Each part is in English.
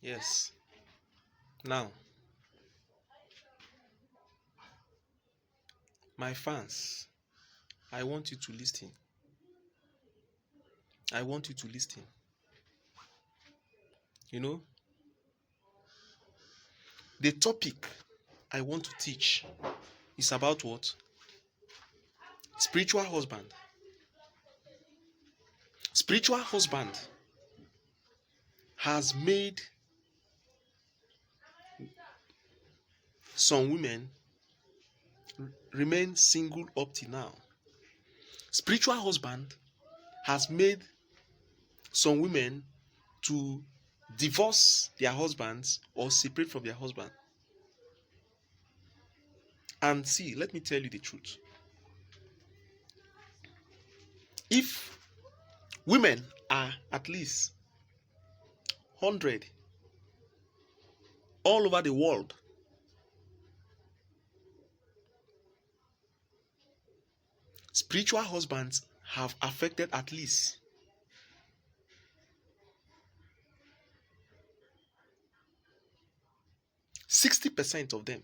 Yes. Now, my fans, I want you to listen. I want you to listen. You know, the topic I want to teach is about what? Spiritual husband. Spiritual husband has made some women remain single up till now. Spiritual husband has made some women to divorce their husbands or separate from their husband. And see, let me tell you the truth. If women are at least 100 all over the world, spiritual husbands have affected at least 60% of them.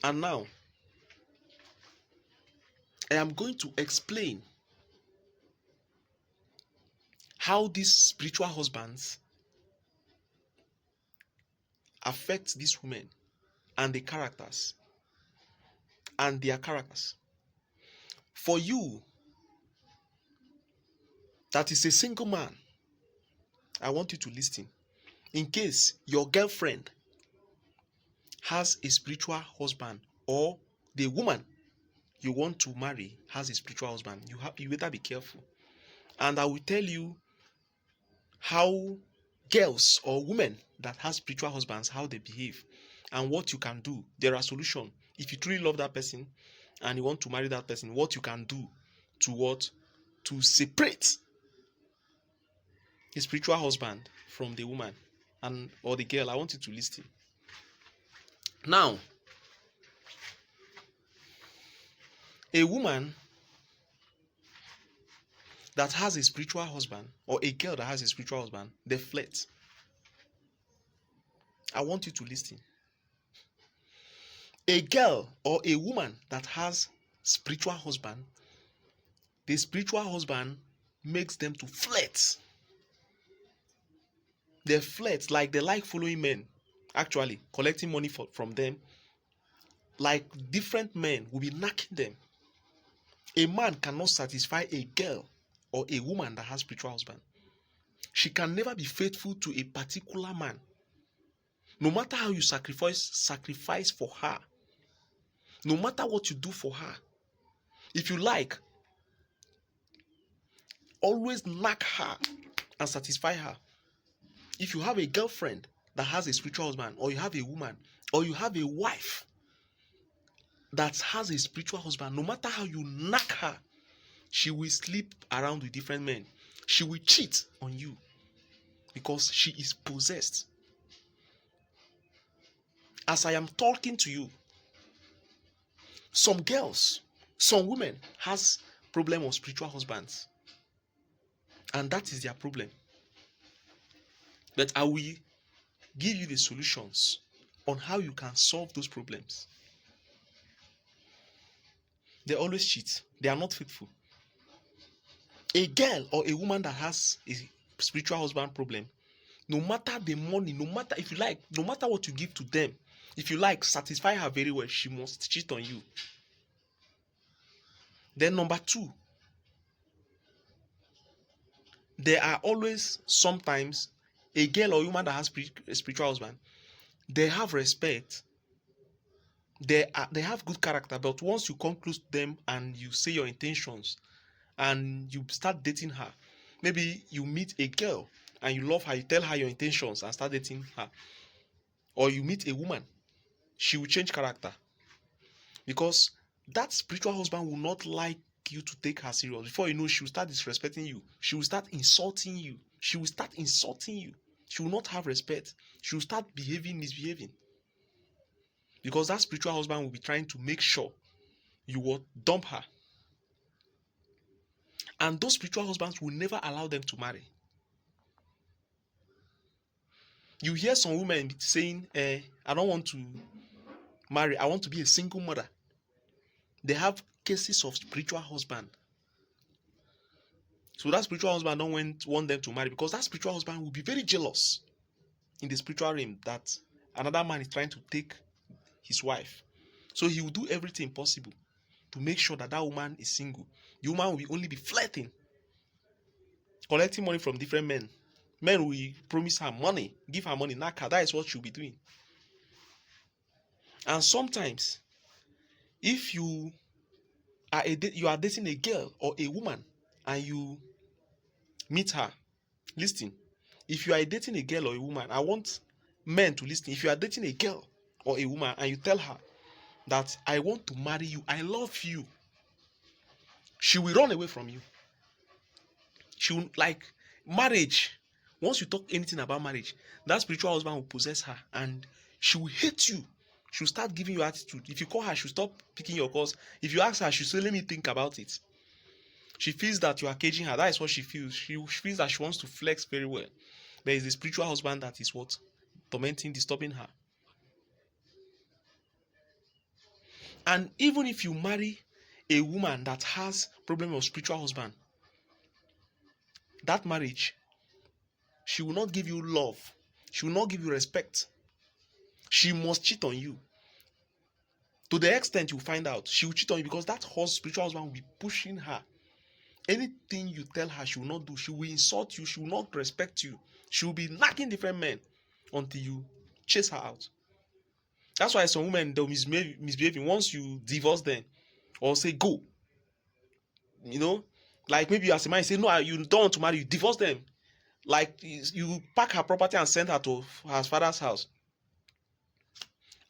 And now, I am going to explain how these spiritual husbands affect these women and the characters and their characters. For you that is a single man, I want you to listen. In case your girlfriend has a spiritual husband, or the woman you want to marry has a spiritual husband, you better be careful. And I will tell you how girls or women that have spiritual husbands, how they behave and what you can do. There are solutions. If you truly love that person and you want to marry that person, what you can do to separate a spiritual husband from the woman and or the girl. I want you to listen. Now, a woman that has a spiritual husband or a girl that has a spiritual husband, they flirt. I want you to listen. A girl or a woman that has spiritual husband, the spiritual husband makes them to flirt. They flirt, like they like following men, actually collecting money from them. Like different men will be knocking them. A man cannot satisfy a girl or a woman that has spiritual husband. She can never be faithful to a particular man. No matter how you sacrifice for her, no matter what you do for her, if you like, always knock her and satisfy her. If you have a girlfriend that has a spiritual husband, or you have a woman, or you have a wife that has a spiritual husband, no matter how you knock her, she will sleep around with different men. She will cheat on you because she is possessed. As I am talking to you, some girls, some women has problem of spiritual husbands, and that is their problem. But I will give you the solutions on how you can solve those problems. They always cheat. They are not faithful. A girl or a woman that has a spiritual husband problem, no matter the money, no matter, if you like, no matter what you give to them, if you like, satisfy her very well, she must cheat on you. Then number two, there are always sometimes a girl or woman that has a spiritual husband, they have respect, they have good character, but once you come close to them and you say your intentions and you start dating her, maybe you meet a girl and you love her, you tell her your intentions and start dating her, or you meet a woman, she will change character, because that spiritual husband will not like you to take her serious. Before you know, she will start disrespecting you. She will start insulting you. She will start insulting you. She will not have respect. She will start misbehaving. Because that spiritual husband will be trying to make sure you will dump her. And those spiritual husbands will never allow them to marry. You hear some women saying, I don't want to marry, I want to be a single mother. They have cases of spiritual husband. So that spiritual husband don't want them to marry, because that spiritual husband will be very jealous in the spiritual realm that another man is trying to take his wife. So he will do everything possible to make sure that that woman is single. The woman will only be flirting, collecting money from different men. Men will promise her money, give her money, knock her. That is what she'll be doing. And sometimes, if you are dating a girl or a woman and you meet her, listen. If you are dating a girl or a woman, I want men to listen. If you are dating a girl or a woman and you tell her that I want to marry you, I love you, she will run away from you. She will, like marriage. Once you talk anything about marriage, that spiritual husband will possess her and she will hate you. She'll start giving you attitude. If you call her, she'll stop picking your calls. If you ask her, she'll say, let me think about it. She feels that you are caging her. That is what she feels. She feels that she wants to flex very well. There is the spiritual husband that is what? Tormenting, disturbing her. And even if you marry a woman that has problem of spiritual husband, that marriage, she will not give you love. She will not give you respect. She must cheat on you. To the extent you find out, she will cheat on you because that spiritual husband will be pushing her. Anything you tell her, she will not do. She will insult you. She will not respect you. She will be knocking different men until you chase her out. That's why some women, they'll misbehaving once you divorce them or say go. You know, like maybe as a man, you say no, you don't want to marry, you divorce them. Like you pack her property and send her to her father's house,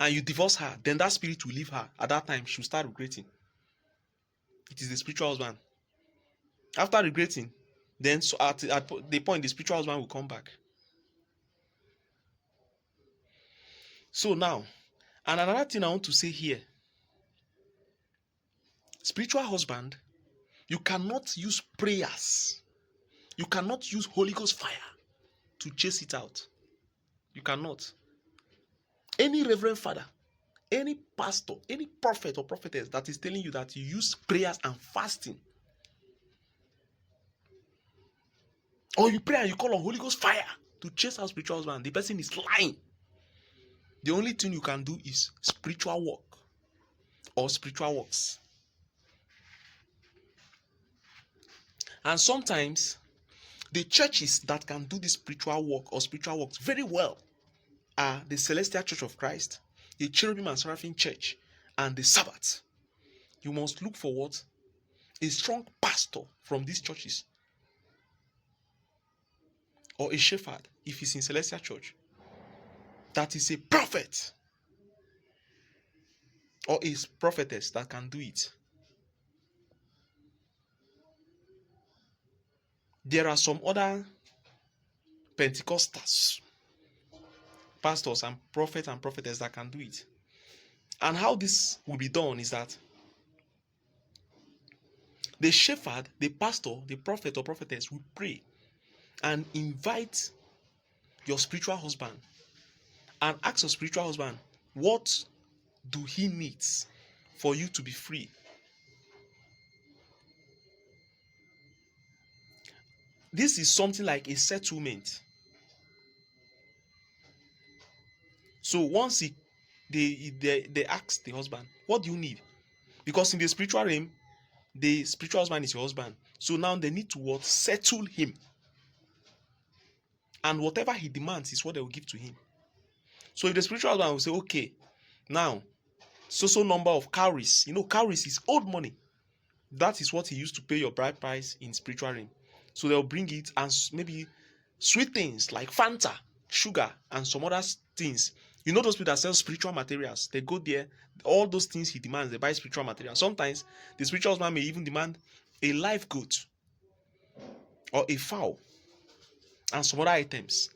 and you divorce her, then that spirit will leave her. At that time, she'll start regretting. It is the spiritual husband. After regretting, then so at the point, the spiritual husband will come back. So now, and another thing I want to say here, spiritual husband, you cannot use prayers. You cannot use Holy Ghost fire to chase it out. You cannot. Any reverend father, any pastor, any prophet or prophetess that is telling you that you use prayers and fasting, or you pray and you call on Holy Ghost fire to chase out spiritual husband, the person is lying. The only thing you can do is spiritual work or spiritual works. And sometimes the churches that can do this spiritual work or spiritual works very well are the Celestial Church of Christ, the Cherubim and Seraphim Church, and the Sabbath. You must look for what? A strong pastor from these churches, or a shepherd if he's in Celestial Church, that is a prophet or a prophetess that can do it. There are some other Pentecostals, pastors and prophets and prophetess that can do it. And how this will be done is that the shepherd, the pastor, the prophet or prophetess will pray and invite your spiritual husband and ask your spiritual husband, what do he needs for you to be free? This is something like a settlement. So once they ask the husband, what do you need? Because in the spiritual realm, the spiritual husband is your husband. So now they need to what? Settle him. And whatever he demands is what they will give to him. So if the spiritual husband will say, okay, now, so number of cowries. You know, cowries is old money. That is what he used to pay your bride price in spiritual realm. So they'll bring it and maybe sweet things like Fanta, sugar, and some other things. You know those people that sell spiritual materials, they go there, all those things he demands, they buy spiritual materials. Sometimes the spiritual husband may even demand a live goat or a fowl and some other items.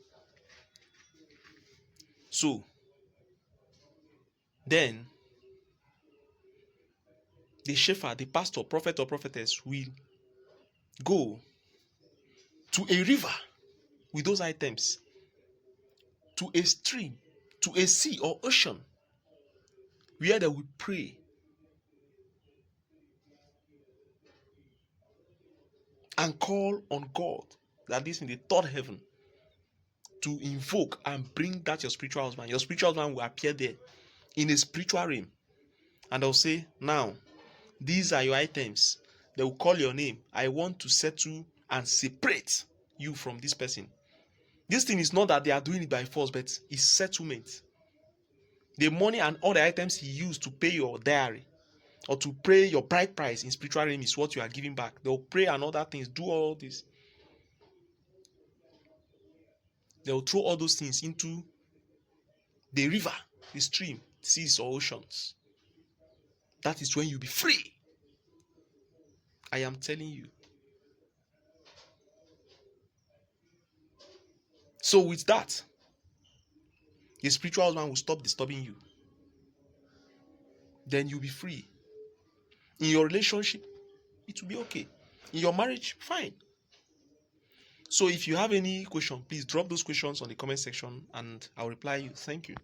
So then the shepherd, the pastor, prophet or prophetess will go to a river with those items, to a stream, to a sea or ocean, where they will pray and call on God, that is in the third heaven, to invoke and bring that your spiritual husband. Your spiritual husband will appear there in a spiritual realm, and they'll say, now, these are your items. They will call your name. I want to settle and separate you from this person. This thing is not that they are doing it by force, but it's settlement. The money and all the items he used to pay your diary or to pay your bride price in spiritual realm is what you are giving back. They'll pray and other things, do all this. They'll throw all those things into the river, the stream, seas or oceans. That is when you'll be free. I am telling you. So with that, the spiritual husband will stop disturbing you. Then you'll be free. In your relationship, it will be okay. In your marriage, fine. So if you have any question, please drop those questions on the comment section and I'll reply you. Thank you.